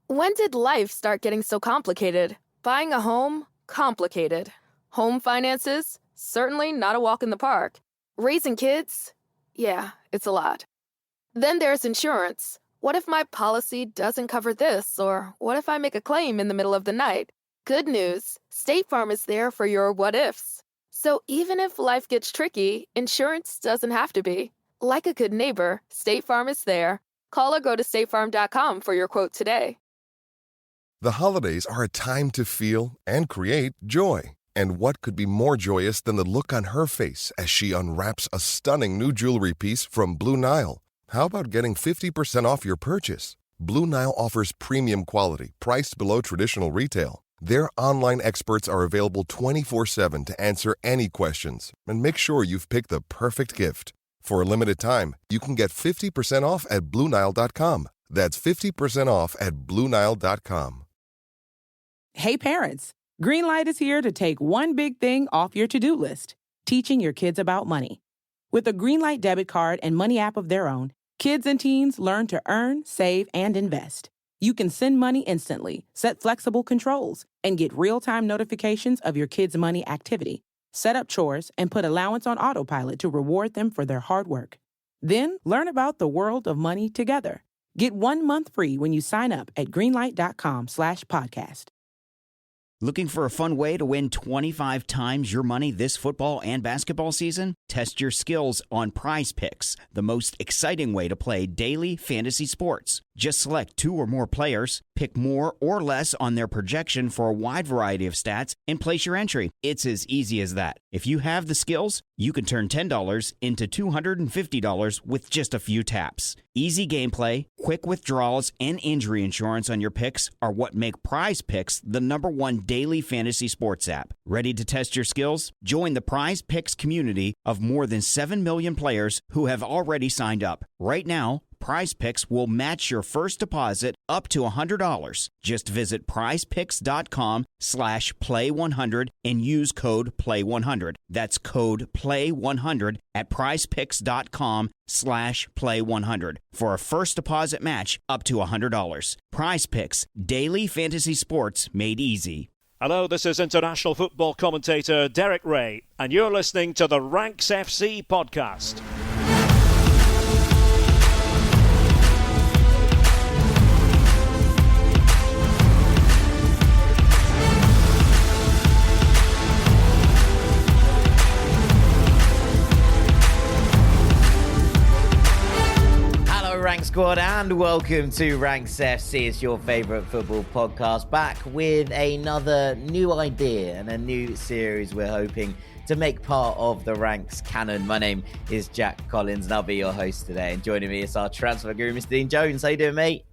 When did life start getting so complicated? Buying a home? Complicated. Home finances? Certainly not a walk in the park. Raising kids? Yeah, it's a lot. Then there's insurance. What if my policy doesn't cover this? Or what if I make a claim in the middle of the night? Good news, State Farm is there for your what ifs. So even if life gets tricky, insurance doesn't have to be. Like a good neighbor, State Farm is there. Call or go to statefarm.com for your quote today. The holidays are a time to feel and create joy. And what could be more joyous than the look on her face as she unwraps a stunning new jewelry piece from Blue Nile? How about getting 50% off your purchase? Blue Nile offers premium quality, priced below traditional retail. Their online experts are available 24/7 to answer any questions and make sure you've picked the perfect gift. For a limited time, you can get 50% off at BlueNile.com. That's 50% off at BlueNile.com. Hey parents, Greenlight is here to take one big thing off your to-do list, teaching your kids about money. With a Greenlight debit card and money app of their own, kids and teens learn to earn, save, and invest. You can send money instantly, set flexible controls, and get real-time notifications of your kids' money activity. Set up chores and put allowance on autopilot to reward them for their hard work. Then learn about the world of money together. Get 1 month free when you sign up at greenlight.com/podcast. Looking for a fun way to win 25 times your money this football and basketball season? Test your skills on Prize Picks, the most exciting way to play daily fantasy sports. Just select 2 or more players, pick more or less on their projection for a wide variety of stats, and place your entry. It's as easy as that. If you have the skills, you can turn $10 into $250 with just a few taps. Easy gameplay, quick withdrawals, and injury insurance on your picks are what make Prize Picks the #1 daily fantasy sports app. Ready to test your skills? Join the Prize Picks community of more than 7 million players who have already signed up. Right now, Prize Picks will match your first deposit up to $100. Just visit prizepicks.com/play100 and use code PLAY100. That's code PLAY100 at prizepicks.com/play100 for a first deposit match up to $100. Prize Picks, daily fantasy sports made easy. Hello, this is international football commentator Derek Ray, and you're listening to the Ranks FC podcast. Rank Squad, and welcome to Ranks FC. It's your favourite football podcast, back with another new idea and a new series we're hoping to make part of the Ranks canon. My name is Jack Collins and I'll be your host today, and joining me is our transfer guru, Mr. Dean Jones. How you doing, mate?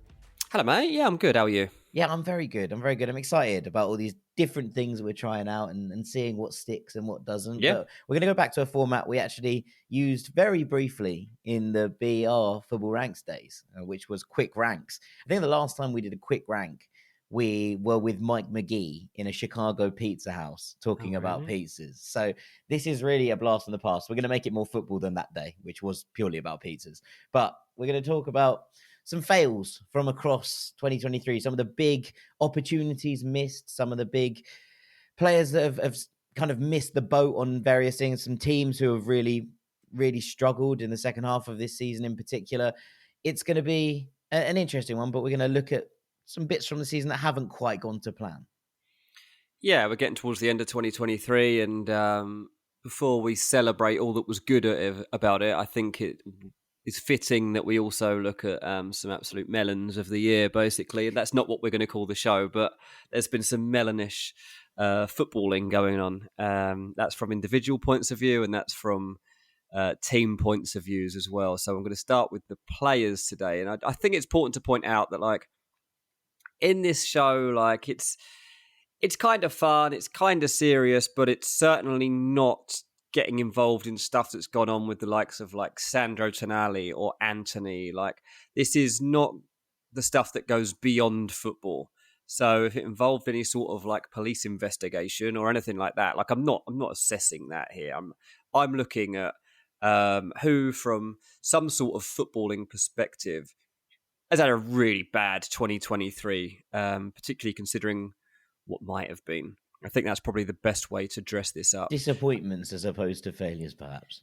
Hello, mate. Yeah, I'm good. How are you? Yeah, I'm very good. I'm excited about all these different things we're trying out and seeing what sticks and what doesn't. Yeah. But we're going to go back to a format we actually used very briefly in the BR Football Ranks days, which was quick ranks. I think the last time we did a quick rank, we were with Mike McGee in a Chicago pizza house talking about pizzas. So this is really a blast from the past. We're going to make it more football than that day, which was purely about pizzas. But we're going to talk about some fails from across 2023, some of the big opportunities missed, some of the big players that have kind of missed the boat on various things, some teams who have really, really struggled in the second half of this season in particular. It's going to be an interesting one, but we're going to look at some bits from the season that haven't quite gone to plan. Yeah, we're getting towards the end of 2023, and before we celebrate all that was good about it, I think it's fitting that we also look at some absolute melons of the year, basically. That's not what we're going to call the show, but there's been some melonish footballing going on. That's from individual points of view, and that's from team points of views as well. So I'm going to start with the players today. And I think it's important to point out that, like, in this show, like, it's kind of fun, it's kind of serious, but it's certainly not getting involved in stuff that's gone on with the likes of like Sandro Tonali or Anthony. Like, this is not the stuff that goes beyond football. So if it involved any sort of like police investigation or anything like that, like I'm not assessing that here. I'm looking at who, from some sort of footballing perspective, has had a really bad 2023, particularly considering what might have been. I think that's probably the best way to dress this up. Disappointments as opposed to failures, perhaps.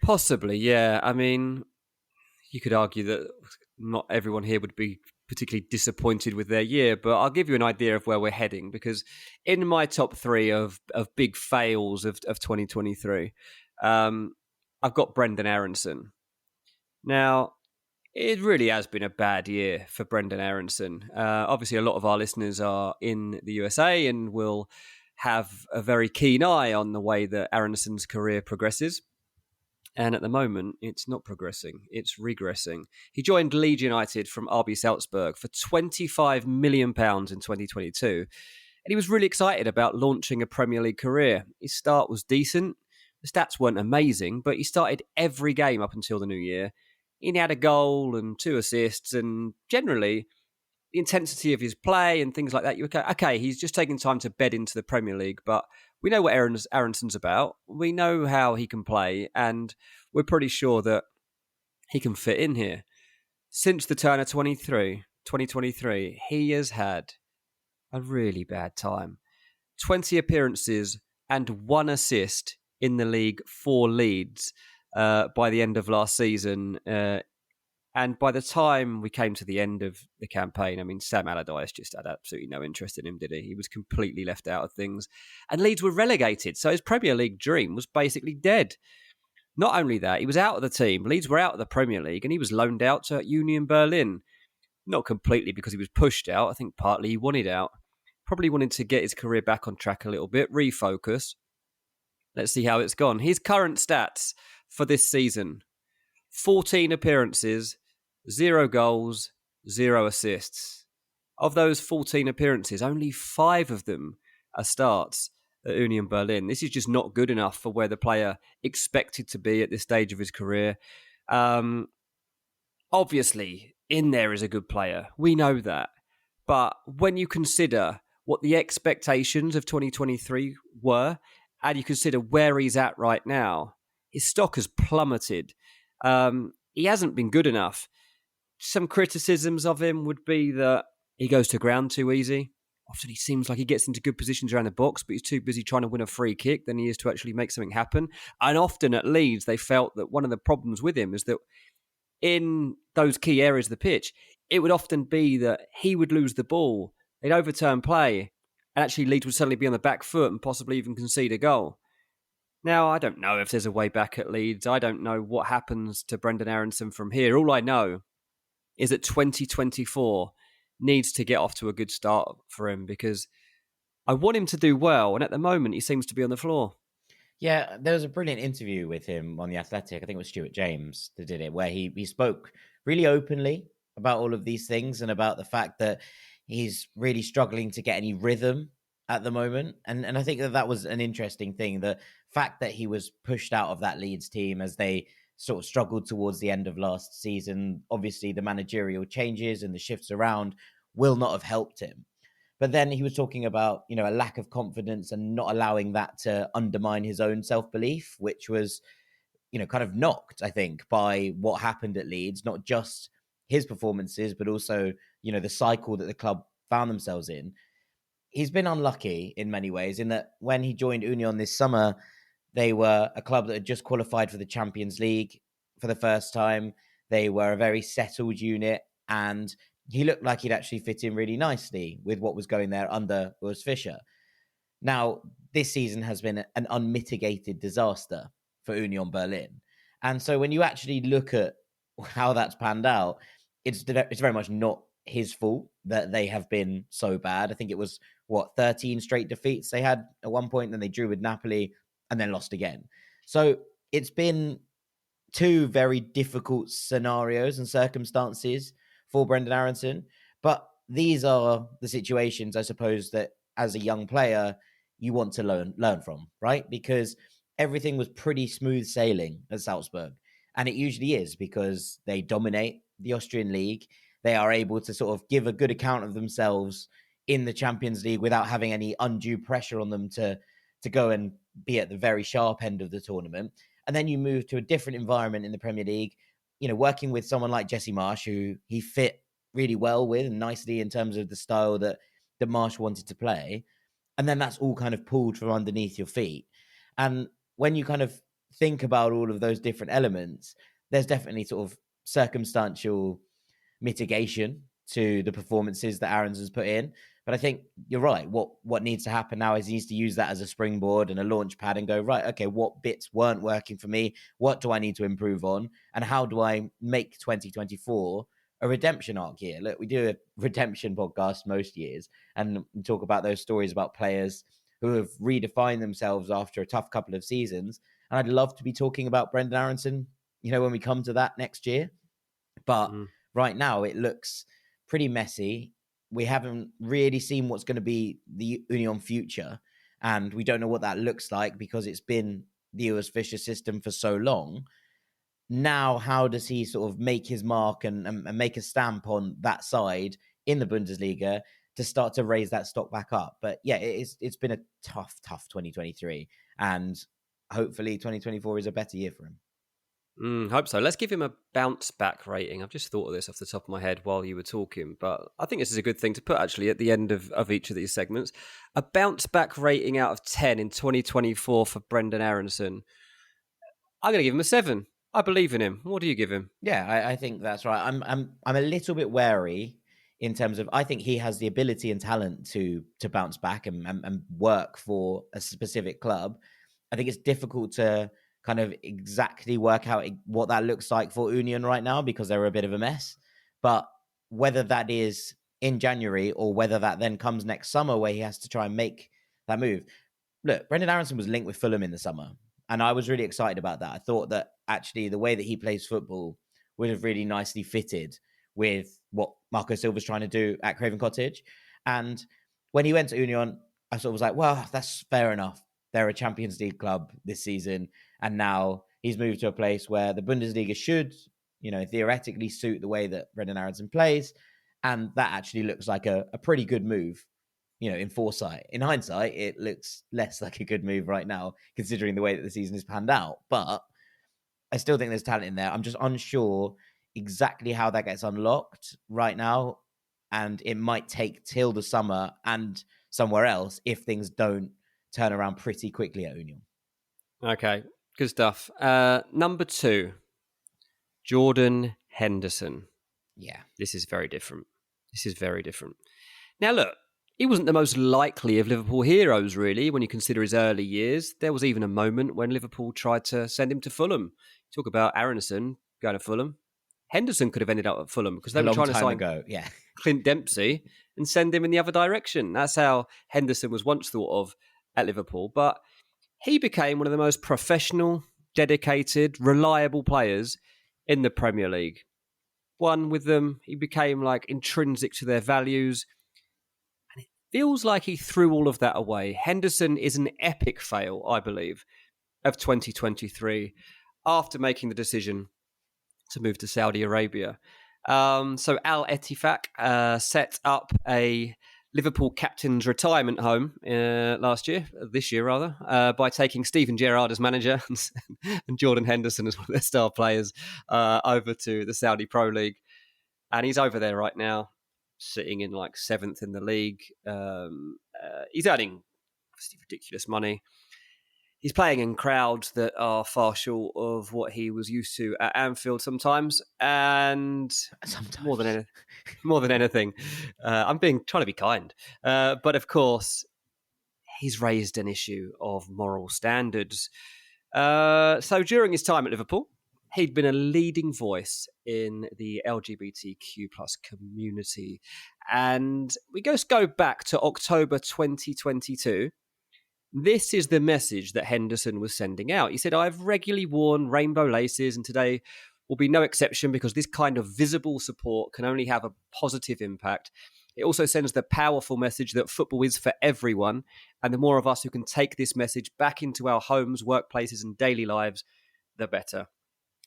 Possibly, yeah. I mean, you could argue that not everyone here would be particularly disappointed with their year, but I'll give you an idea of where we're heading, because in my top 3 of big fails of 2023, I've got Brenden Aaronson. Now, it really has been a bad year for Brenden Aaronson. Obviously, a lot of our listeners are in the USA and will have a very keen eye on the way that Aaronson's career progresses. And at the moment, it's not progressing. It's regressing. He joined Leeds United from RB Salzburg for £25 million in 2022. And he was really excited about launching a Premier League career. His start was decent. The stats weren't amazing, but he started every game up until the new year. He had a goal and 2 assists, and generally, the intensity of his play and things like that, you okay, he's just taking time to bed into the Premier League, but we know what Aaronson's about. We know how he can play, and we're pretty sure that he can fit in here. Since the turn of 2023, he has had a really bad time. 20 appearances and 1 assist in the league for Leeds by the end of last season. And by the time we came to the end of the campaign, I mean, Sam Allardyce just had absolutely no interest in him, did he? He was completely left out of things. And Leeds were relegated, so his Premier League dream was basically dead. Not only that, he was out of the team. Leeds were out of the Premier League, and he was loaned out to Union Berlin. Not completely because he was pushed out. I think partly he wanted out. Probably wanted to get his career back on track a little bit, refocus. Let's see how it's gone. His current stats for this season: 14 appearances, 0 goals, 0 assists. Of those 14 appearances, only 5 of them are starts at Union Berlin. This is just not good enough for where the player expected to be at this stage of his career. Obviously, in there is a good player. We know that. But when you consider what the expectations of 2023 were, and you consider where he's at right now, his stock has plummeted. He hasn't been good enough. Some criticisms of him would be that he goes to ground too easy. Often he seems like he gets into good positions around the box, but he's too busy trying to win a free kick than he is to actually make something happen. And often at Leeds, they felt that one of the problems with him is that in those key areas of the pitch, it would often be that he would lose the ball, they'd overturn play, and actually Leeds would suddenly be on the back foot and possibly even concede a goal. Now, I don't know if there's a way back at Leeds. I don't know what happens to Brenden Aaronson from here. All I know is that 2024 needs to get off to a good start for him, because I want him to do well, and at the moment he seems to be on the floor. Yeah, there was a brilliant interview with him on The Athletic. I think it was Stuart James that did it, where he spoke really openly about all of these things and about the fact that he's really struggling to get any rhythm at the moment. And I think that was an interesting thing. The fact that he was pushed out of that Leeds team as they sort of struggled towards the end of last season. Obviously, the managerial changes and the shifts around will not have helped him. But then he was talking about, a lack of confidence and not allowing that to undermine his own self-belief, which was, kind of knocked, I think, by what happened at Leeds, not just his performances, but also, the cycle that the club found themselves in. He's been unlucky in many ways in that when he joined Union this summer, they were a club that had just qualified for the Champions League for the first time. They were a very settled unit, and he looked like he'd actually fit in really nicely with what was going there under Urs Fischer. Now, this season has been an unmitigated disaster for Union Berlin. And so when you actually look at how that's panned out, it's very much not his fault that they have been so bad. I think it was, 13 straight defeats they had at one point, then they drew with Napoli and then lost again. So it's been 2 very difficult scenarios and circumstances for Brenden Aaronson. But these are the situations, I suppose, that as a young player, you want to learn from, right? Because everything was pretty smooth sailing at Salzburg. And it usually is, because they dominate the Austrian league. They are able to sort of give a good account of themselves in the Champions League without having any undue pressure on them to go and be at the very sharp end of the tournament. And then you move to a different environment in the Premier League, working with someone like Jesse Marsch, who he fit really well with and nicely in terms of the style that Marsh wanted to play. And then that's all kind of pulled from underneath your feet. And when you kind of think about all of those different elements, there's definitely sort of circumstantial mitigation to the performances that Aaronson's put in. But I think you're right. What needs to happen now is he needs to use that as a springboard and a launch pad and go, right, okay, what bits weren't working for me? What do I need to improve on? And how do I make 2024 a redemption arc here? Look, we do a redemption podcast most years and we talk about those stories about players who have redefined themselves after a tough couple of seasons. And I'd love to be talking about Brenden Aaronson, when we come to that next year. But right now it looks pretty messy. We haven't really seen what's going to be the Union future. And we don't know what that looks like because it's been the Urs Fischer system for so long. Now, how does he sort of make his mark and make a stamp on that side in the Bundesliga to start to raise that stock back up? But yeah, it's been a tough 2023. And hopefully 2024 is a better year for him. Hope so. Let's give him a bounce back rating. I've just thought of this off the top of my head while you were talking, but I think this is a good thing to put actually at the end of each of these segments. A bounce back rating out of 10 in 2024 for Brenden Aaronson. I'm going to give him a 7. I believe in him. What do you give him? Yeah, I think that's right. I'm a little bit wary in terms of I think he has the ability and talent to bounce back and work for a specific club. I think it's difficult to kind of exactly work out what that looks like for Union right now because they're a bit of a mess. But whether that is in January or whether that then comes next summer where he has to try and make that move. Look, Brenden Aaronson was linked with Fulham in the summer, and I was really excited about that. I thought that actually the way that he plays football would have really nicely fitted with what Marco Silva's trying to do at Craven Cottage. And when he went to Union, I sort of was like, well, that's fair enough. They're a Champions League club this season. And now he's moved to a place where the Bundesliga should, theoretically suit the way that Brenden Aaronson plays. And that actually looks like a pretty good move, in foresight. In hindsight, it looks less like a good move right now, considering the way that the season has panned out. But I still think there's talent in there. I'm just unsure exactly how that gets unlocked right now. And it might take till the summer and somewhere else if things don't turn around pretty quickly at Union. Okay, good stuff. Number 2, Jordan Henderson. Yeah. This is very different. Now, look, he wasn't the most likely of Liverpool heroes, really, when you consider his early years. There was even a moment when Liverpool tried to send him to Fulham. Talk about Aaronson going to Fulham. Henderson could have ended up at Fulham because they were trying to sign Clint Dempsey and send him in the other direction. That's how Henderson was once thought of at Liverpool. But he became one of the most professional, dedicated, reliable players in the Premier League. One with them, he became like intrinsic to their values. And it feels like he threw all of that away. Henderson is an epic fail, I believe, of 2023 after making the decision to move to Saudi Arabia. So Al Ettifaq set up a Liverpool captain's retirement home this year, by taking Steven Gerrard as manager and Jordan Henderson as one of their star players over to the Saudi Pro League. And he's over there right now, sitting in like 7th in the league. He's earning obviously ridiculous money. He's playing in crowds that are far short of what he was used to at Anfield sometimes, and more than anything, I'm trying to be kind. But of course, he's raised an issue of moral standards. So during his time at Liverpool, he'd been a leading voice in the LGBTQ plus community, and we just go back to October 2022. This is the message that Henderson was sending out. He said, I've regularly worn rainbow laces and today will be no exception because this kind of visible support can only have a positive impact. It also sends the powerful message that football is for everyone. And the more of us who can take this message back into our homes, workplaces and daily lives, the better.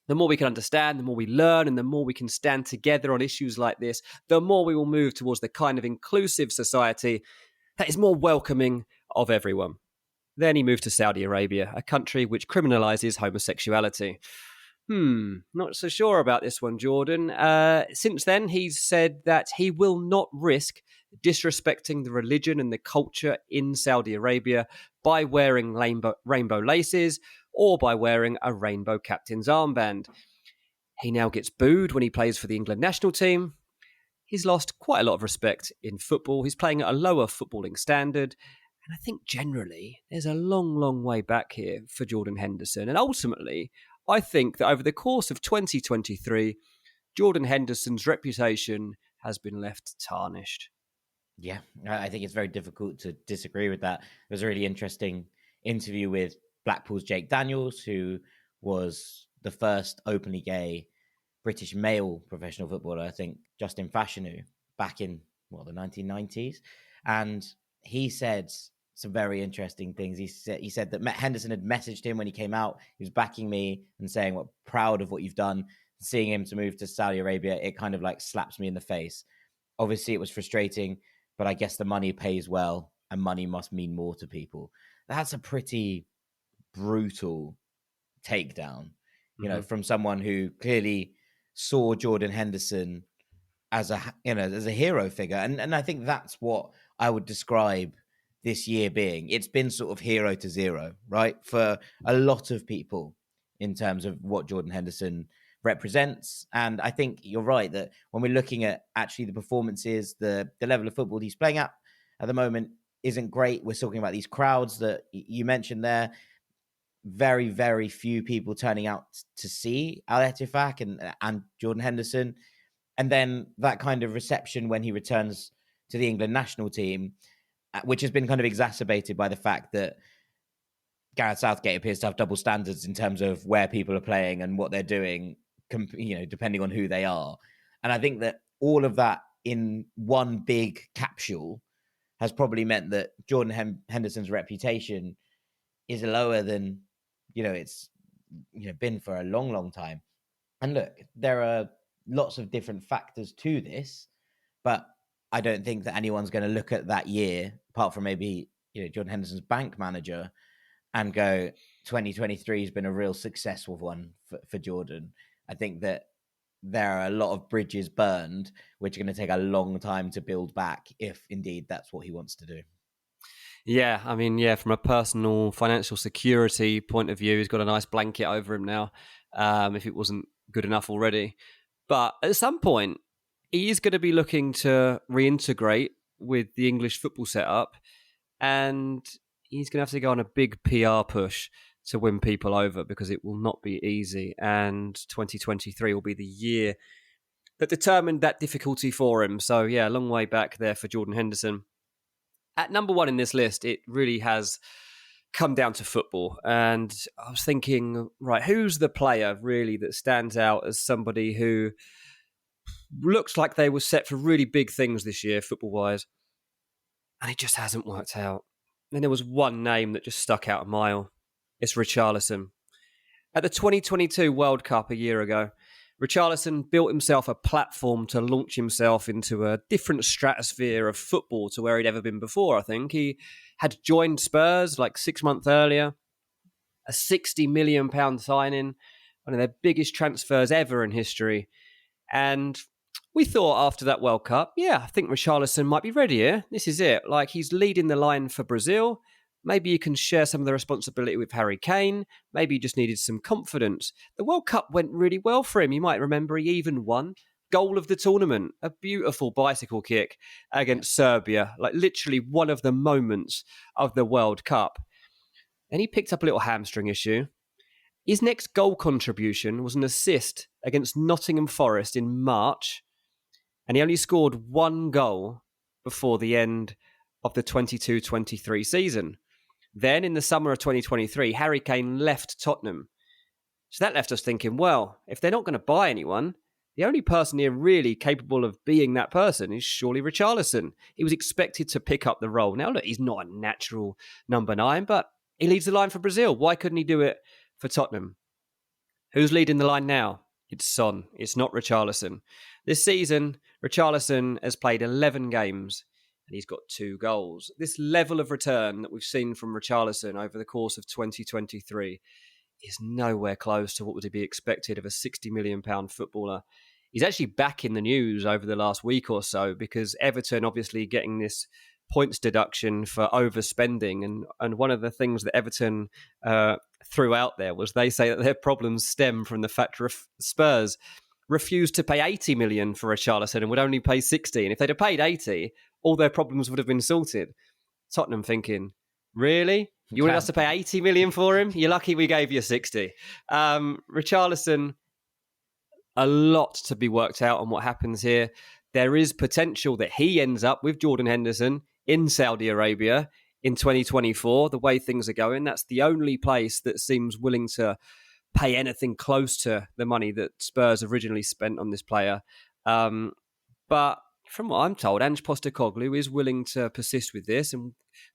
The more we can understand, the more we learn, and the more we can stand together on issues like this, the more we will move towards the kind of inclusive society that is more welcoming of everyone. Then he moved to Saudi Arabia, a country which criminalizes homosexuality. Not so sure about this one, Jordan. Since then, he's said that he will not risk disrespecting the religion and the culture in Saudi Arabia by wearing rainbow laces or by wearing a rainbow captain's armband. He now gets booed when he plays for the England national team. He's lost quite a lot of respect in football. He's playing at a lower footballing standard. And I think generally there's a long, long way back here for Jordan Henderson. And ultimately, I think that over the course of 2023, Jordan Henderson's reputation has been left tarnished. Yeah, I think it's very difficult to disagree with that. It was a really interesting interview with Blackpool's Jake Daniels, who was the first openly gay British male professional footballer, I think, Justin Fashanu, back in, the 1990s. And he said some very interesting things. He said that Henderson had messaged him when he came out. He was backing me and saying, "What proud of what you've done." Seeing him to move to Saudi Arabia, it kind of like slaps me in the face. Obviously, it was frustrating, but I guess the money pays well, and money must mean more to people. That's a pretty brutal takedown, from someone who clearly saw Jordan Henderson as a hero figure, and I think that's what I would describe this year being. It's been sort of hero to zero, right, for a lot of people in terms of what Jordan Henderson represents. And I think you're right that when we're looking at actually the performances, the level of football he's playing at the moment isn't great. We're talking about these crowds that you mentioned there. Very, very few people turning out to see Al Ettifaq and Jordan Henderson. And then that kind of reception when he returns to the England national team, which has been kind of exacerbated by the fact that Gareth Southgate appears to have double standards in terms of where people are playing and what they're doing, depending on who they are. And I think that all of that in one big capsule has probably meant that Jordan Henderson's reputation is lower than, it's, been for a long, long time. And look, there are lots of different factors to this, but I don't think that anyone's going to look at that year, apart from maybe, Jordan Henderson's bank manager, and go, 2023 has been a real successful one for Jordan. I think that there are a lot of bridges burned, which are going to take a long time to build back, if indeed that's what he wants to do. Yeah, I mean, from a personal financial security point of view, he's got a nice blanket over him now, if it wasn't good enough already. But at some point, he is going to be looking to reintegrate with the English football setup, and he's going to have to go on a big PR push to win people over, because it will not be easy. And 2023 will be the year that determined that difficulty for him. So, yeah, a long way back there for Jordan Henderson. At number one in this list, it really has come down to football. And I was thinking, right, who's the player really that stands out as somebody who looks like they were set for really big things this year, football-wise, and it just hasn't worked out. And there was one name that just stuck out a mile. It's Richarlison. At the 2022 World Cup a year ago, Richarlison built himself a platform to launch himself into a different stratosphere of football to where he'd ever been before, I think. He had joined Spurs like 6 months earlier, a £60 million signing, one of their biggest transfers ever in history. And we thought after that World Cup, I think Richarlison might be ready here. This is it. Like, he's leading the line for Brazil. Maybe you can share some of the responsibility with Harry Kane. Maybe he just needed some confidence. The World Cup went really well for him. You might remember he even won goal of the tournament, a beautiful bicycle kick against Serbia, like literally one of the moments of the World Cup. Then he picked up a little hamstring issue. His next goal contribution was an assist against Nottingham Forest in March, and he only scored one goal before the end of the 22-23 season. Then, in the summer of 2023, Harry Kane left Tottenham. So that left us thinking, well, if they're not going to buy anyone, the only person here really capable of being that person is surely Richarlison. He was expected to pick up the role. Now, look, he's not a natural number 9, but he leads the line for Brazil. Why couldn't he do it for Tottenham? Who's leading the line now? It's Son. It's not Richarlison. This season, Richarlison has played 11 games and he's got 2 goals. This level of return that we've seen from Richarlison over the course of 2023 is nowhere close to what would be expected of a £60 million footballer. He's actually back in the news over the last week or so because Everton obviously getting this points deduction for overspending. And one of the things that Everton threw out there was they say that their problems stem from the fact Spurs refused to pay 80 million for Richarlison and would only pay 60. And if they'd have paid 80, all their problems would have been sorted. Tottenham thinking, really? You wanted us to pay 80 million for him? You're lucky we gave you 60. Richarlison, a lot to be worked out on what happens here. There is potential that he ends up with Jordan Henderson in Saudi Arabia in 2024. The way things are going, that's the only place that seems willing to pay anything close to the money that Spurs originally spent on this player. But from what I'm told, Ange Postecoglou is willing to persist with this, and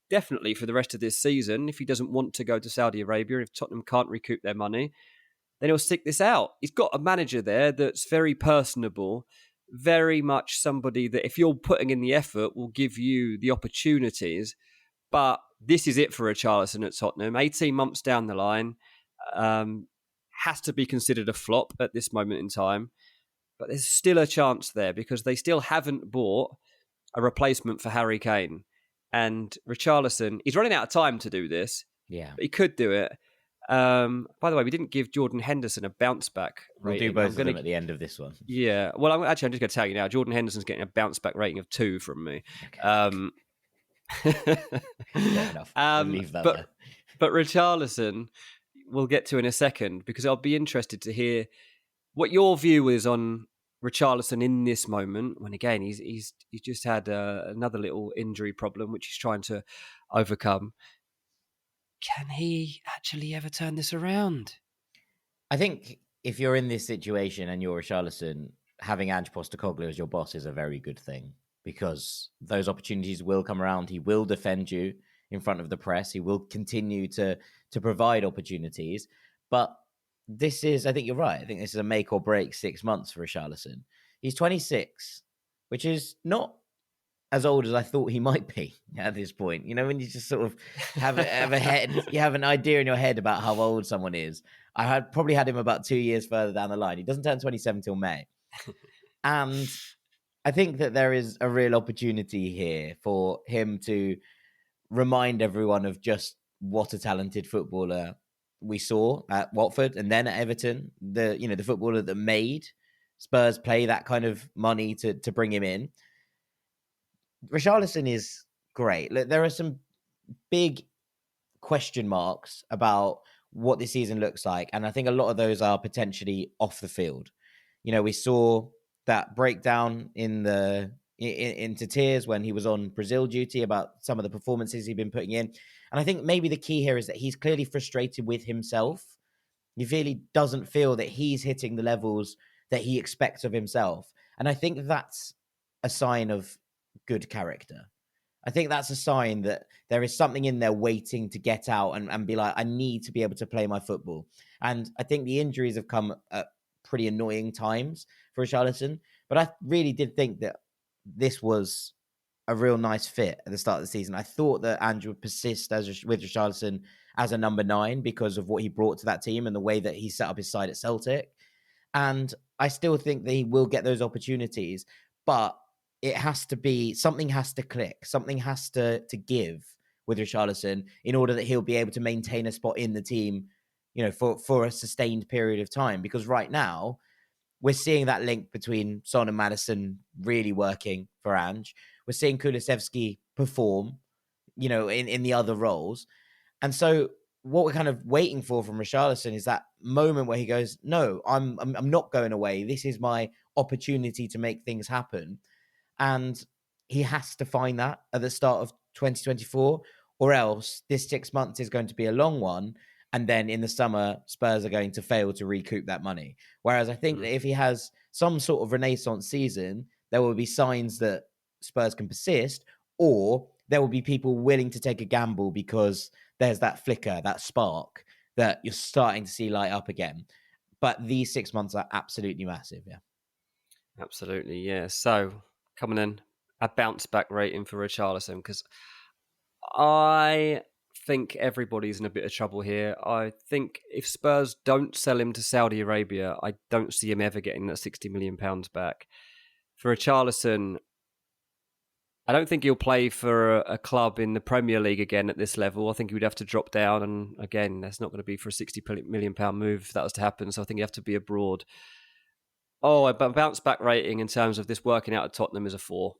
definitely for the rest of this season, if he doesn't want to go to Saudi Arabia, if Tottenham can't recoup their money, then he'll stick this out. He's got a manager there that's very personable, very much somebody that if you're putting in the effort will give you the opportunities. But this is it for Richarlison at Tottenham. 18 months down the line, has to be considered a flop at this moment in time. But there's still a chance there because they still haven't bought a replacement for Harry Kane. And Richarlison, he's running out of time to do this. Yeah. But he could do it. By the way, we didn't give Jordan Henderson a bounce back rating. We'll do both of them at the end of this one. Yeah. Well, I'm just going to tell you now, Jordan Henderson's getting a bounce back rating of 2 from me. Okay. Fair enough. We'll leave that there. But Richarlison, we'll get to in a second, because I'll be interested to hear what your view is on Richarlison in this moment, when again he's just had another little injury problem which he's trying to overcome. Can he actually ever turn this around? I think if you're in this situation and you're Richarlison, having Ange Postecoglou as your boss is a very good thing, because those opportunities will come around. He will defend you in front of the press. He will continue to provide opportunities. But this is, I think you're right. I think this is a make or break 6 months for Richarlison. He's 26, which is not as old as I thought he might be at this point. You know, when you just sort of have a head, you have an idea in your head about how old someone is. I had probably had him about 2 years further down the line. He doesn't turn 27 till May. And I think that there is a real opportunity here for him to remind everyone of just what a talented footballer we saw at Watford and then at Everton. The footballer that made Spurs pay that kind of money to bring him in. Richarlison is great. Look, there are some big question marks about what this season looks like, and I think a lot of those are potentially off the field. You know, we saw that breakdown into tears when he was on Brazil duty about some of the performances he'd been putting in. And I think maybe the key here is that he's clearly frustrated with himself. He really doesn't feel that he's hitting the levels that he expects of himself. And I think that's a sign of good character. I think that's a sign that there is something in there waiting to get out and be like, I need to be able to play my football. And I think the injuries have come at pretty annoying times for Richarlison. But I really did think that this was a real nice fit at the start of the season. I thought that Andrew would persist with Richarlison as a number 9 because of what he brought to that team and the way that he set up his side at Celtic. And I still think that he will get those opportunities, but it has to be, something has to click, something has to give with Richarlison in order that he'll be able to maintain a spot in the team, you know, for a sustained period of time. Because right now, we're seeing that link between Son and Maddison really working for Ange. We're seeing Kulusevski perform, you know, in the other roles. And so what we're kind of waiting for from Richarlison is that moment where he goes, no, I'm not going away. This is my opportunity to make things happen. And he has to find that at the start of 2024, or else this 6 months is going to be a long one. And then in the summer, Spurs are going to fail to recoup that money. Whereas I think that if he has some sort of renaissance season, there will be signs that Spurs can persist, or there will be people willing to take a gamble because there's that flicker, that spark that you're starting to see light up again. But these 6 months are absolutely massive, yeah. Absolutely, yeah. So, coming in, a bounce back rating for Richarlison, because I think everybody's in a bit of trouble here. I think if Spurs don't sell him to Saudi Arabia, I don't see him ever getting that £60 million back. For Richarlison, I don't think he'll play for a club in the Premier League again at this level. I think he would have to drop down. And again, that's not going to be for a £60 million move if that was to happen. So I think you have to be abroad. Oh, a bounce back rating in terms of this working out at Tottenham is a 4.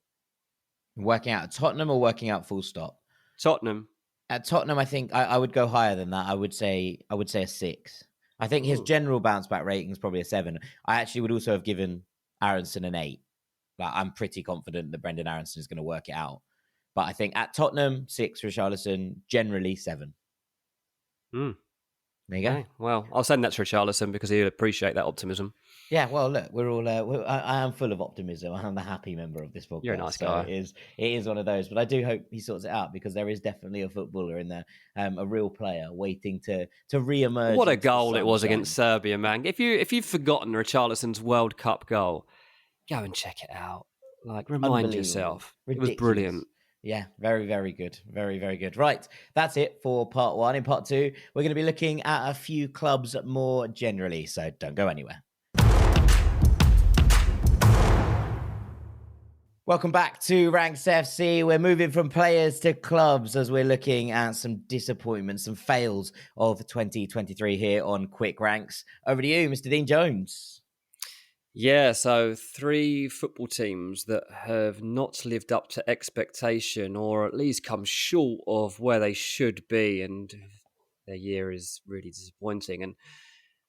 Working out at Tottenham or working out full stop? Tottenham. At Tottenham, I think I would go higher than that. I would say a 6. I think his general bounce back rating is probably a 7. I actually would also have given Aaronson an 8. Like, I'm pretty confident that Brenden Aaronson is going to work it out. But I think at Tottenham, 6. Richarlison, generally 7. There you go. Okay. Well, I'll send that to Richarlison because he'll appreciate that optimism. Yeah, well, look, we're all. I am full of optimism. I'm the happy member of this podcast. You're a nice guy. So it is one of those. But I do hope he sorts it out because there is definitely a footballer in there, a real player waiting to re-emerge. What a goal it was against Serbia, man! If you've forgotten Richarlison's World Cup goal, go and check it out. Like, remind yourself. Ridiculous. It was brilliant. Yeah, very, very good. Very, very good. Right, that's it for part 1. In part 2, we're going to be looking at a few clubs more generally, so don't go anywhere. Welcome back to Ranks FC. We're moving from players to clubs as we're looking at some disappointments, some fails of 2023 here on Quick Ranks. Over to you, Mr. Dean Jones. Yeah, so 3 football teams that have not lived up to expectation or at least come short of where they should be, and their year is really disappointing. And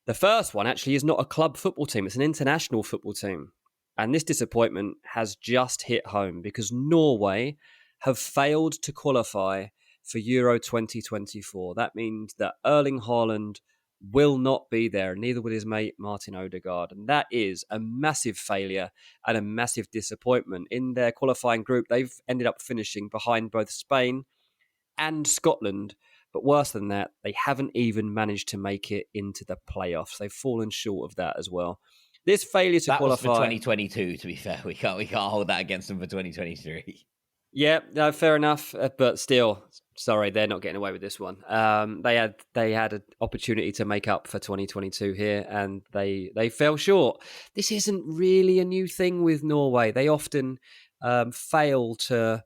the first one actually is not a club football team, it's an international football team. And this disappointment has just hit home because Norway have failed to qualify for Euro 2024. That means that Erling Haaland will not be there, neither will his mate Martin Odegaard. And that is a massive failure and a massive disappointment. In their qualifying group, they've ended up finishing behind both Spain and Scotland. But worse than that, they haven't even managed to make it into the playoffs. They've fallen short of that as well. This failure to qualify... That was for 2022, to be fair. We can't hold that against them for 2023. Yeah, no, fair enough. But still, sorry, they're not getting away with this one. They had an opportunity to make up for 2022 here, and they fell short. This isn't really a new thing with Norway. They often fail to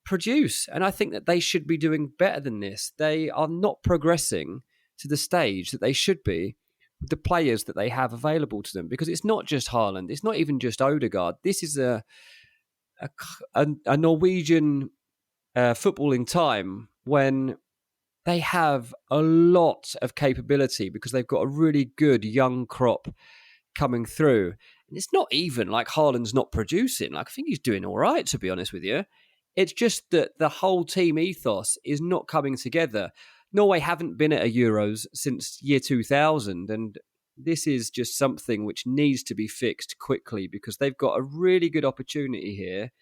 produce, and I think that they should be doing better than this. They are not progressing to the stage that they should be with the players that they have available to them, because it's not just Haaland, it's not even just Odegaard. This is a Norwegian footballing time when they have a lot of capability because they've got a really good young crop coming through. And it's not even like Haaland's not producing. Like, I think he's doing all right, to be honest with you. It's just that the whole team ethos is not coming together. Norway haven't been at a Euros since year 2000, and this is just something which needs to be fixed quickly because they've got a really good opportunity here.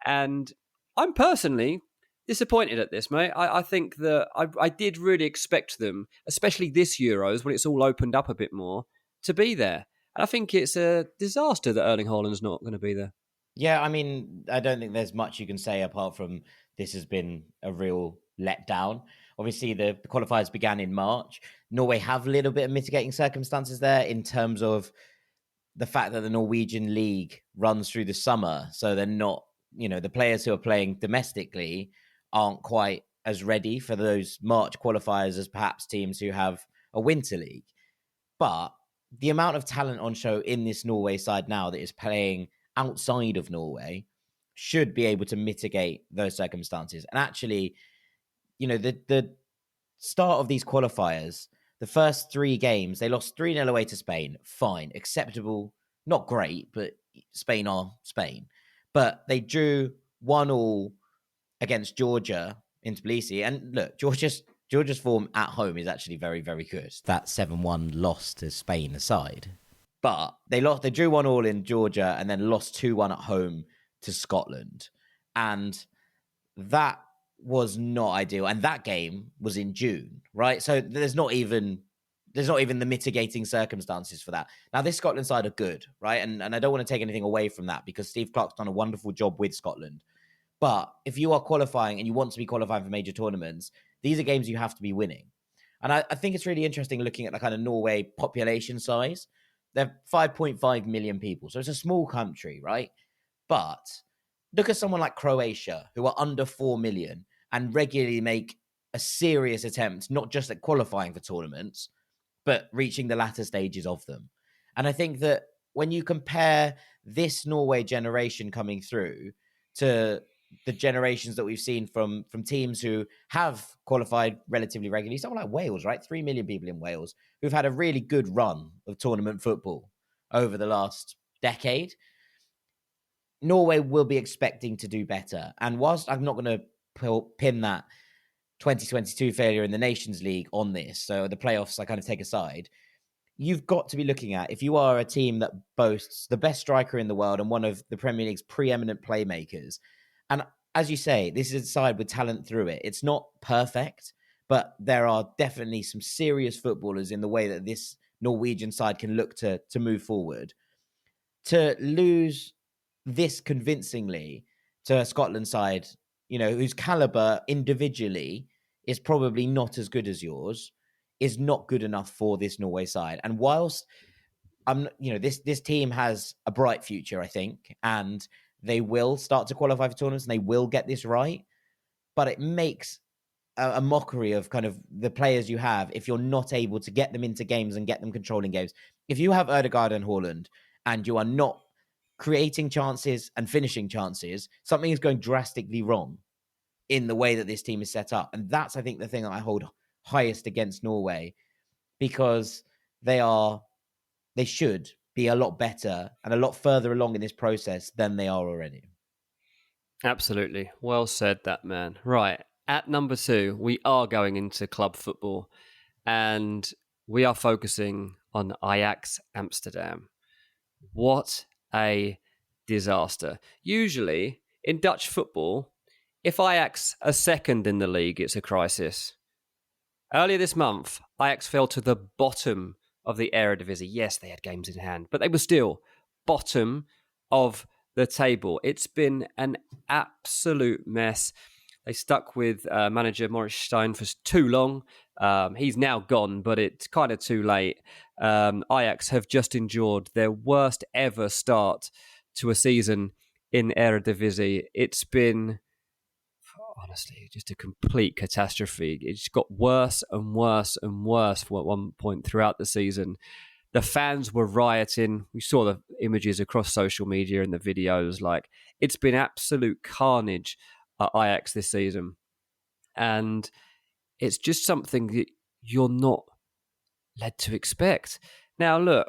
And I'm personally disappointed at this, mate. I think that I did really expect them, especially this Euros, when it's all opened up a bit more, to be there. And I think it's a disaster that Erling Haaland's not going to be there. Yeah, I mean, I don't think there's much you can say apart from this has been a real letdown. Obviously, the qualifiers began in March. Norway have a little bit of mitigating circumstances there in terms of the fact that the Norwegian league runs through the summer. So they're not, the players who are playing domestically aren't quite as ready for those March qualifiers as perhaps teams who have a winter league. But the amount of talent on show in this Norway side now that is playing outside of Norway should be able to mitigate those circumstances. And actually, the start of these qualifiers, the first 3 games, they lost 3-0 away to Spain. Fine, acceptable, not great, but Spain are Spain. But they drew 1-1 against Georgia in Tbilisi. And look, Georgia's form at home is actually very, very good. That 7-1 loss to Spain aside. But they drew 1-1 in Georgia and then lost 2-1 at home to Scotland. And that was not ideal. And that game was in June, right? So there's not even the mitigating circumstances for that. Now, this Scotland side are good, right? And I don't want to take anything away from that because Steve Clarke's done a wonderful job with Scotland. But if you are qualifying and you want to be qualifying for major tournaments, these are games you have to be winning. And I think it's really interesting looking at the kind of Norway population size. They're 5.5 million people. So it's a small country, right? But look at someone like Croatia, who are under 4 million and regularly make a serious attempt, not just at qualifying for tournaments, but reaching the latter stages of them. And I think that when you compare this Norway generation coming through to the generations that we've seen from teams who have qualified relatively regularly, someone like Wales, right? 3 million people in Wales who've had a really good run of tournament football over the last decade. Norway will be expecting to do better. And whilst I'm not going to pin that 2022 failure in the Nations League on this, so the playoffs I kind of take aside, you've got to be looking at, if you are a team that boasts the best striker in the world and one of the Premier League's preeminent playmakers, and as you say, this is a side with talent through it. It's not perfect, but there are definitely some serious footballers in the way that this Norwegian side can look to move forward. To lose this convincingly to a Scotland side, whose caliber individually is probably not as good as yours, is not good enough for this Norway side. And whilst this team has a bright future, I think, and they will start to qualify for tournaments and they will get this right, but it makes a mockery of kind of the players you have if you're not able to get them into games and get them controlling games. If you have Ødegaard and Haaland and you are not creating chances and finishing chances, something is going drastically wrong in the way that this team is set up. And that's, I think, the thing that I hold highest against Norway, because they should be a lot better and a lot further along in this process than they are already. Absolutely. Well said, that man. Right. At number 2, we are going into club football and we are focusing on Ajax Amsterdam. What a disaster. Usually in Dutch football, if Ajax are second in the league, it's a crisis. Earlier this month, Ajax fell to the bottom of the Eredivisie. Yes, they had games in hand, but they were still bottom of the table. It's been an absolute mess. They stuck with manager Maurice Stein for too long. He's now gone, but it's kind of too late. Ajax have just endured their worst ever start to a season in Eredivisie. It's been, honestly, just a complete catastrophe. It's got worse and worse and worse at one point throughout the season. The fans were rioting. We saw the images across social media and the videos. Like, it's been absolute carnage at Ajax this season. And it's just something that you're not led to expect. Now, look,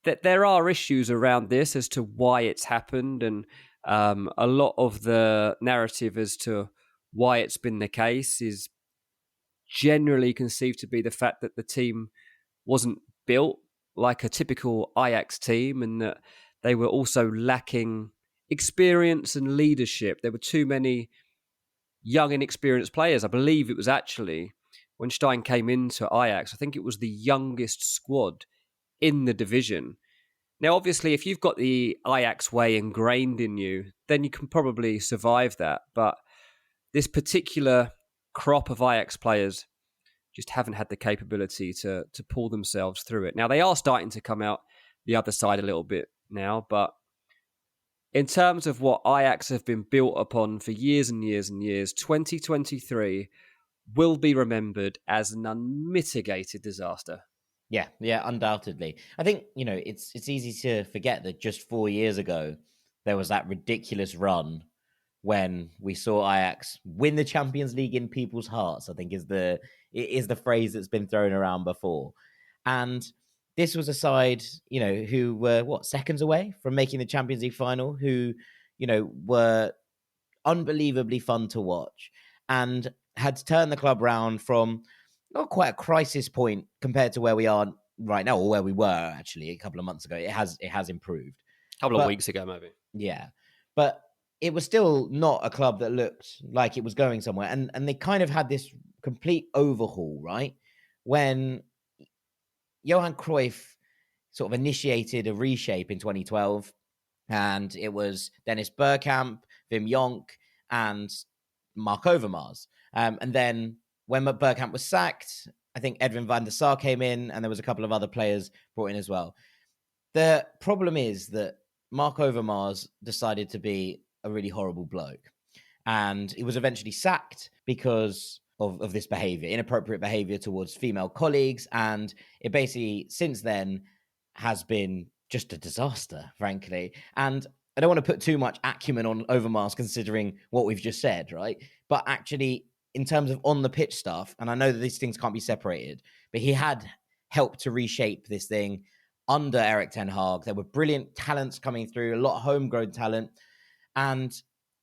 there are issues around this as to why it's happened, and a lot of the narrative as to why it's been the case is generally conceived to be the fact that the team wasn't built like a typical Ajax team, and that they were also lacking experience and leadership. There were too many young, inexperienced players. I believe it was actually, when Stein came into Ajax, I think it was the youngest squad in the division. Now, obviously, if you've got the Ajax way ingrained in you, then you can probably survive that. But this particular crop of Ajax players just haven't had the capability to pull themselves through it. Now, they are starting to come out the other side a little bit now, but in terms of what Ajax have been built upon for years and years and years, 2023 will be remembered as an unmitigated disaster. Yeah, undoubtedly. I think, it's easy to forget that just 4 years ago, there was that ridiculous run when we saw Ajax win the Champions League in people's hearts, I think is the phrase that's been thrown around before. And this was a side, who were, seconds away from making the Champions League final, who, were unbelievably fun to watch and had turned the club round from not quite a crisis point compared to where we are right now, or where we were actually a couple of months ago. It has improved. A couple of weeks ago, maybe. Yeah. But it was still not a club that looked like it was going somewhere. And they kind of had this complete overhaul, right? When Johan Cruyff sort of initiated a reshape in 2012, and it was Dennis Bergkamp, Wim Jonk, and Mark Overmars. And then when Bergkamp was sacked, I think Edwin van der Sar came in, and there was a couple of other players brought in as well. The problem is that Mark Overmars decided to be a really horrible bloke. And he was eventually sacked because of this behavior, inappropriate behavior towards female colleagues. And it basically, since then, has been just a disaster, frankly. And I don't want to put too much acumen on Overmars considering what we've just said, right? But actually, in terms of on the pitch stuff, and I know that these things can't be separated, but he had helped to reshape this thing under Erik ten Hag. There were brilliant talents coming through, a lot of homegrown talent. And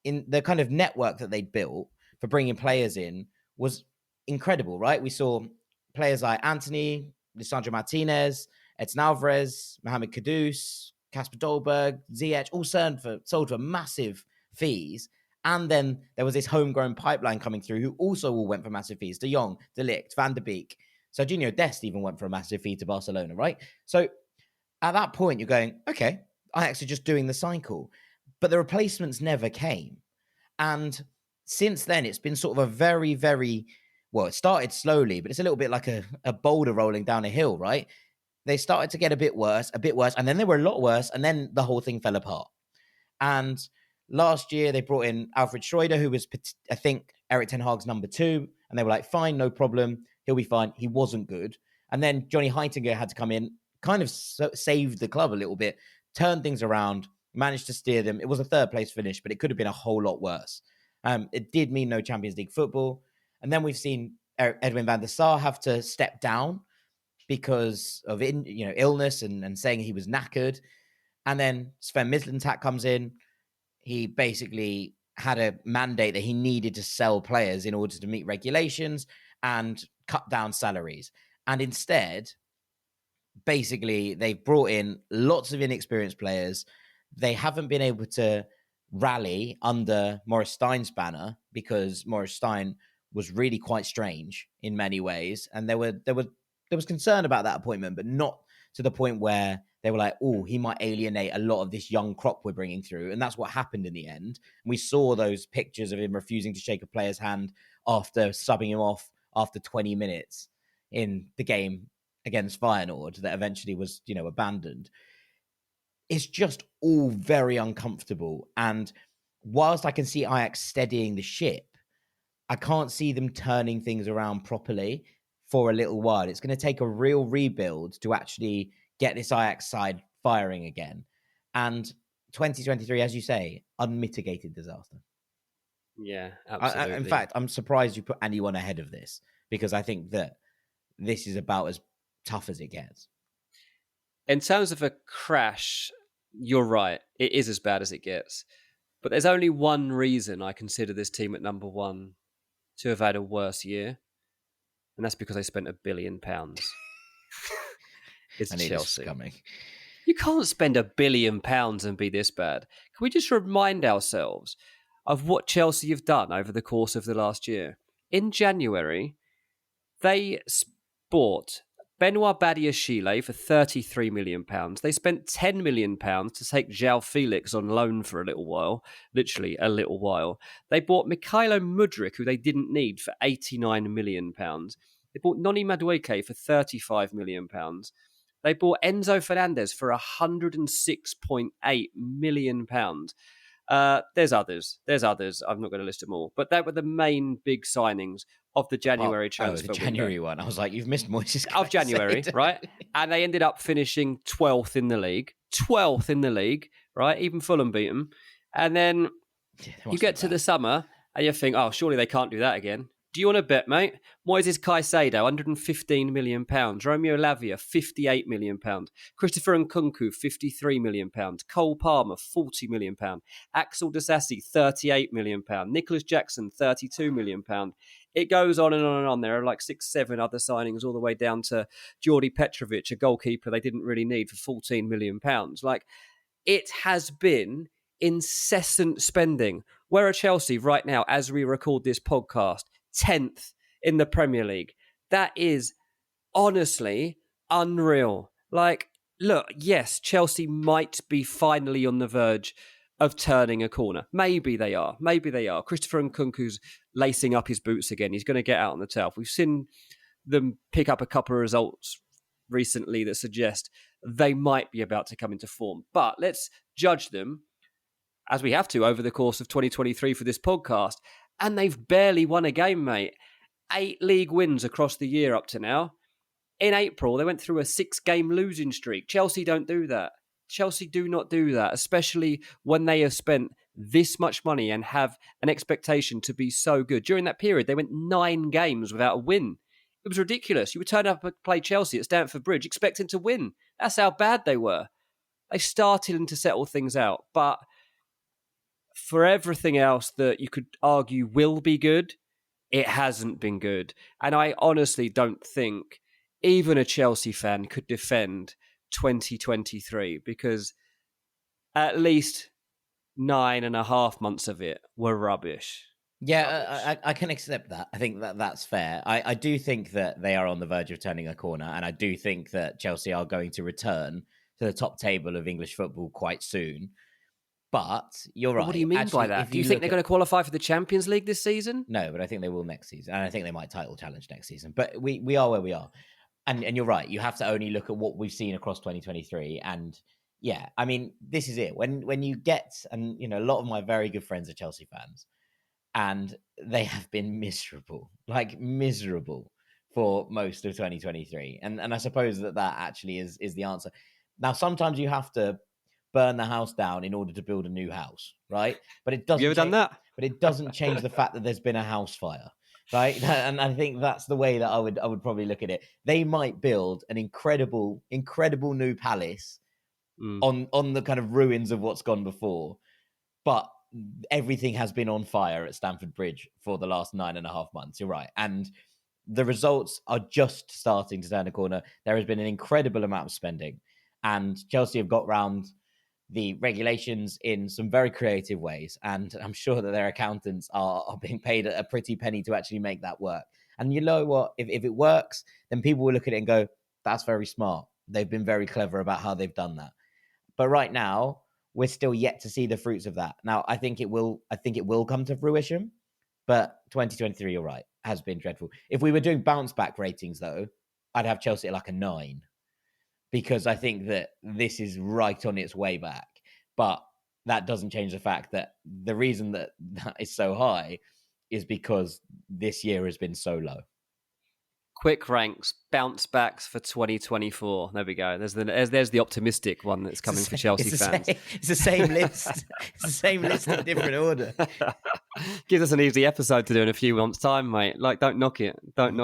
in the kind of network that they'd built for bringing players in was incredible, right? We saw players like Anthony, Lisandro Martinez, Edson Alvarez, Mohamed Kudus, Kasper Dolberg, Ziyech, all sold for massive fees. And then there was this homegrown pipeline coming through who also all went for massive fees. De Jong, De Ligt, Van der Beek. Serginho Dest even went for a massive fee to Barcelona, right? So at that point, you're going, okay, Ajax are just doing the cycle. But the replacements never came. And since then, it's been sort of a very, very, well, it started slowly, but it's a little bit like a boulder rolling down a hill, right? They started to get a bit worse, and then they were a lot worse, and then the whole thing fell apart. And last year, they brought in Alfred Schreuder, who was, I think, Erik ten Hag's number 2, and they were like, fine, no problem, he'll be fine. He wasn't good. And then Johnny Heitinger had to come in, kind of saved the club a little bit, turned things around, managed to steer them. It was a third place finish, but it could have been a whole lot worse. It did mean no Champions League football. And then we've seen Edwin van der Sar have to step down because of illness and saying he was knackered. And then Sven Mislintat comes in. He basically had a mandate that he needed to sell players in order to meet regulations and cut down salaries. And instead, basically, they've brought in lots of inexperienced players. They haven't been able to rally under Maurice Stein's banner because Maurice Stein was really quite strange in many ways. And there was concern about that appointment, but not to the point where they were like, oh, he might alienate a lot of this young crop we're bringing through. And that's what happened in the end. And we saw those pictures of him refusing to shake a player's hand after subbing him off after 20 minutes in the game against Feyenoord that eventually was, abandoned. It's just all very uncomfortable. And whilst I can see Ajax steadying the ship, I can't see them turning things around properly for a little while. It's going to take a real rebuild to actually get this Ajax side firing again. And 2023, as you say, unmitigated disaster. Yeah, absolutely. In fact, I'm surprised you put anyone ahead of this because I think that this is about as tough as it gets. In terms of a crash, you're right. It is as bad as it gets. But there's only one reason I consider this team at number 1 to have had a worse year. And that's because they spent £1 billion. It's Chelsea. You can't spend £1 billion and be this bad. Can we just remind ourselves of what Chelsea have done over the course of the last year? In January, they bought Benoit Badiashile for £33 million. They spent £10 million to take João Felix on loan for a little while, literally a little while. They bought Mikhailo Mudryk, who they didn't need, for £89 million. They bought Noni Madueke for £35 million. They bought Enzo Fernandez for £106.8 million. There's others. I'm not going to list them all. But that were the main big signings of the January transfer the January window. one. I was like, you've missed Moises Of January, right? And they ended up finishing 12th in the league. 12th in the league, right? Even Fulham beat them. And then you get to the summer and you think, oh, surely they can't do that again. Do you want to bet, mate? Moises Caicedo, £115 million. Romeo Lavia, £58 million. Christopher Nkunku, £53 million. Cole Palmer, £40 million. Axel Disasi, £38 million. Nicholas Jackson, £32 million. It goes on and on and on. There are like 6-7 other signings all the way down to Jordi Petrovic, a goalkeeper they didn't really need for £14 million. Like, it has been incessant spending. Where are Chelsea right now as we record this podcast? 10th in the Premier League. That is honestly unreal. Like, look, yes, Chelsea might be finally on the verge of turning a corner. Maybe they are. Christopher Nkunku's lacing up his boots again. He's going to get out on the turf. We've seen them pick up a couple of results recently that suggest they might be about to come into form. But let's judge them, as we have to over the course of 2023 for this podcast. And they've barely won a game, mate. 8 league wins across the year up to now. In April, they went through a 6-game losing streak. Chelsea don't do that. Chelsea do not do that, especially when they have spent this much money and have an expectation to be so good. During that period, they went 9 games without a win. It was ridiculous. You would turn up and play Chelsea at Stamford Bridge expecting to win. That's how bad they were. They started to settle things out. But for everything else that you could argue will be good, it hasn't been good. And I honestly don't think even a Chelsea fan could defend 2023, because at least 9.5 months of it were rubbish. Yeah, I can accept that. I think that's fair. I do think that they are on the verge of turning a corner, and I do think that Chelsea are going to return to the top table of English football quite soon. But you're right. What do you mean by that? Do you think they're going to qualify for the Champions League this season? No, but I think they will next season. And I think they might title challenge next season. But we are where we are. And you're right. You have to only look at what we've seen across 2023. And yeah, I mean, this is it. When you get, and a lot of my very good friends are Chelsea fans, and they have been miserable for most of 2023. And I suppose that actually is the answer. Now, sometimes you have to burn the house down in order to build a new house, right? But it doesn't. You ever done that? But it doesn't change the fact that there's been a house fire, right? And I think that's the way that I would probably look at it. They might build an incredible new palace on the kind of ruins of what's gone before, but everything has been on fire at Stamford Bridge for the last 9.5 months. You're right, and the results are just starting to turn a corner. There has been an incredible amount of spending, and Chelsea have got round the regulations in some very creative ways, and I'm sure that their accountants are being paid a pretty penny to actually make that work. And you know what? If it works, then people will look at it and go, that's very smart. They've been very clever about how they've done that. But right now, we're still yet to see the fruits of that. Now, I think it will come to fruition, but 2023, you're right, has been dreadful. If we were doing bounce back ratings, though, I'd have Chelsea at like a 9. Because I think that this is right on its way back. But that doesn't change the fact that the reason that is so high is because this year has been so low. Quick ranks, bounce backs for 2024. There we go. There's the optimistic one that's coming for Chelsea fans. It's the same list. It's the same list in different order. Gives us an easy episode to do in a few months' time, mate. Like, don't knock it. But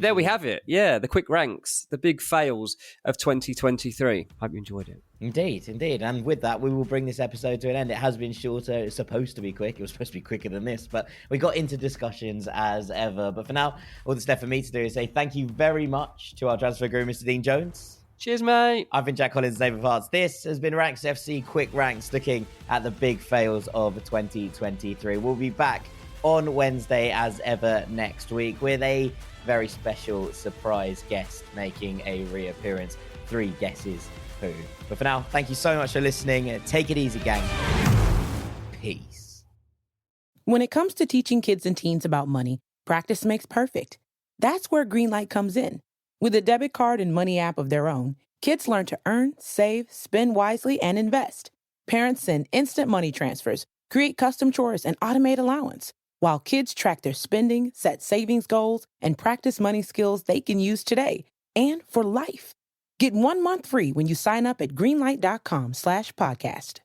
there we have it. Yeah, the quick ranks, the big fails of 2023. Hope you enjoyed it. Indeed. And with that, we will bring this episode to an end. It has been shorter. It's supposed to be quick. It was supposed to be quicker than this, but we got into discussions as ever. But for now, all that's left for me to do is say thank you very much to our transfer guru, Mr. Dean Jones. Cheers, mate. I've been Jack Collins, David Parts. This has been Ranks FC Quick Ranks, looking at the big fails of 2023. We'll be back on Wednesday as ever next week with a very special surprise guest making a reappearance. 3 guesses who. But for now, thank you so much for listening. Take it easy, gang. Peace. When it comes to teaching kids and teens about money, practice makes perfect. That's where Greenlight comes in. With a debit card and money app of their own, kids learn to earn, save, spend wisely, and invest. Parents send instant money transfers, create custom chores, and automate allowance, while kids track their spending, set savings goals, and practice money skills they can use today and for life. Get 1 month free when you sign up at greenlight.com/podcast.